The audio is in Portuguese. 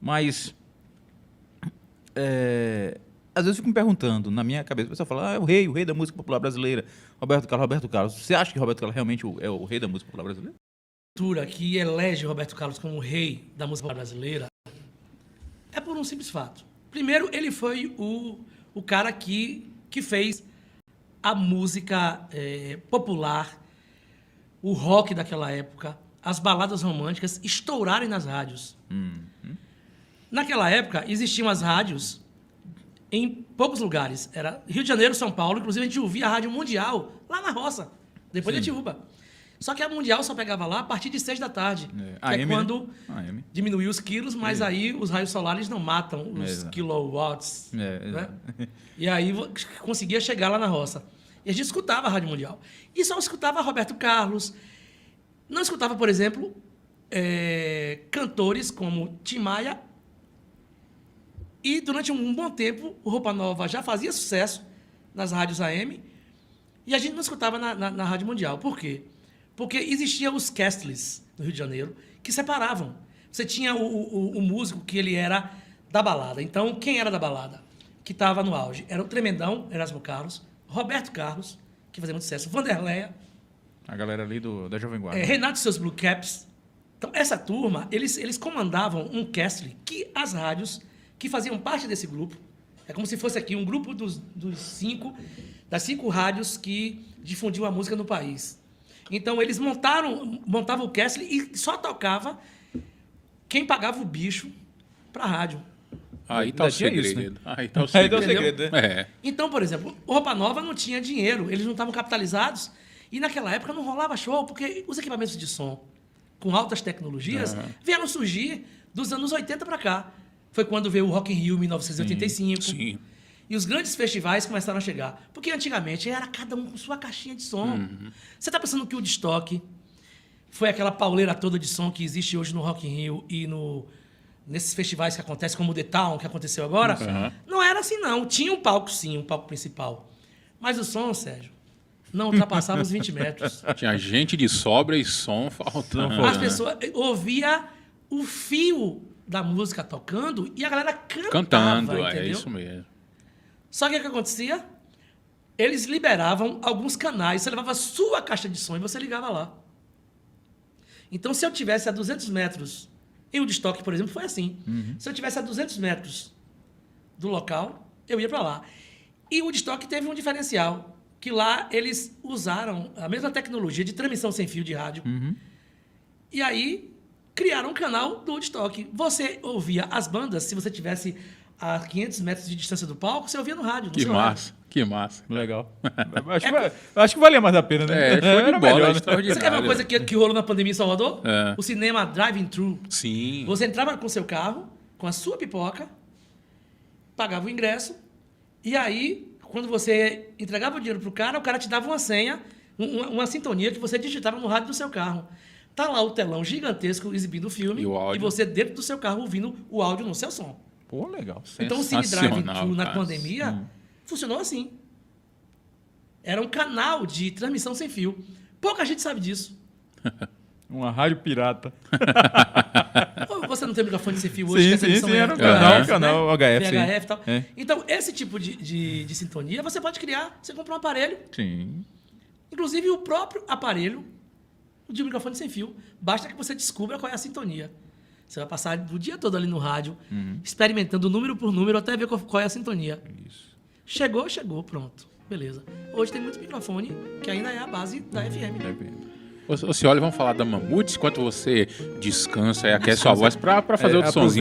Mas, às vezes eu fico me perguntando, na minha cabeça, o pessoal fala, é o rei da música popular brasileira, Roberto Carlos. Você acha que Roberto Carlos realmente é o rei da música popular brasileira? A cultura que elege Roberto Carlos como o rei da música brasileira é por um simples fato. Primeiro, ele foi o cara que fez a música popular, o rock daquela época, as baladas românticas estourarem nas rádios. Naquela época, existiam as rádios em poucos lugares. Era Rio de Janeiro, São Paulo. Inclusive, a gente ouvia a Rádio Mundial lá na roça, depois de Atiúba. Só que a Mundial só pegava lá a partir de 6 da tarde. Que é quando diminuiu os quilos, mas aí os raios solares não matam os kilowatts. Né? E aí conseguia chegar lá na roça. E a gente escutava a Rádio Mundial. E só escutava Roberto Carlos. Não escutava, por exemplo, cantores como Tim Maia. E durante um bom tempo, o Roupa Nova já fazia sucesso nas rádios AM. E a gente não escutava na Rádio Mundial. Por quê? Porque existiam os castles no Rio de Janeiro que separavam. Você tinha o músico que ele era da balada. Então, quem era da balada? Que estava no auge. Era o Tremendão, Erasmo Carlos, Roberto Carlos, que fazia muito sucesso, Vanderleia. A galera ali da Jovem Guarda. Renato e seus Blue Caps. Então, essa turma, eles comandavam um castle que as rádios que faziam parte desse grupo, é como se fosse aqui um grupo das 5 rádios que difundiam a música no país. Então, eles montavam o castle e só tocava quem pagava o bicho para a rádio. Aí tá o segredo. Isso, né? Aí tá o segredo. Né? Então, por exemplo, o Roupa Nova não tinha dinheiro, eles não estavam capitalizados e naquela época não rolava show, porque os equipamentos de som com altas tecnologias vieram surgir dos anos 80 para cá. Foi quando veio o Rock in Rio em 1985. Sim. E os grandes festivais começaram a chegar. Porque antigamente era cada um com sua caixinha de som. Você está pensando que o Woodstock foi aquela pauleira toda de som que existe hoje no Rock in Rio e nesses festivais que acontecem, como o The Town, que aconteceu agora? Não era assim, não. Tinha um palco, sim, um palco principal. Mas o som, Sérgio, não ultrapassava os 20 metros. Tinha gente de sobra e som faltando. As pessoas ouviam o fio da música tocando e a galera cantando, entendeu? É isso mesmo. Só que o que acontecia? Eles liberavam alguns canais, você levava a sua caixa de som e você ligava lá. Então, se eu tivesse a 200 metros, em Woodstock, por exemplo, foi assim. Se eu tivesse a 200 metros do local, eu ia para lá. E o Woodstock teve um diferencial, que lá eles usaram a mesma tecnologia de transmissão sem fio de rádio. E aí, criaram um canal do Woodstock. Você ouvia as bandas, se você tivesse a 500 metros de distância do palco, você ouvia no rádio. Que massa. Legal. Acho que valia mais a pena, né? Show de bola, extraordinário. Você quer ver uma coisa que rolou na pandemia em Salvador? O cinema drive-thru. Sim. Você entrava com seu carro, com a sua pipoca, pagava o ingresso, e aí, quando você entregava o dinheiro pro cara, o cara te dava uma senha, uma sintonia que você digitava no rádio do seu carro. Tá lá o telão gigantesco exibindo o filme e você dentro do seu carro ouvindo o áudio no seu som. Pô, legal. Então o Cine Drive-Thru na pandemia funcionou assim. Era um canal de transmissão sem fio. Pouca gente sabe disso. Uma rádio pirata. Você não tem microfone sem fio hoje? Sim, era um canal HF. VHF e tal. Então, esse tipo de sintonia você pode criar. Você compra um aparelho. Sim. Inclusive, o próprio aparelho de microfone sem fio. Basta que você descubra qual é a sintonia. Você vai passar o dia todo ali no rádio, experimentando número por número até ver qual é a sintonia. Isso. Chegou, pronto. Beleza. Hoje tem muito microfone que ainda é a base da FM. Ô, Cioli, vamos falar da Mamutes enquanto você descansa e aquece sua voz para fazer outro sonzinho.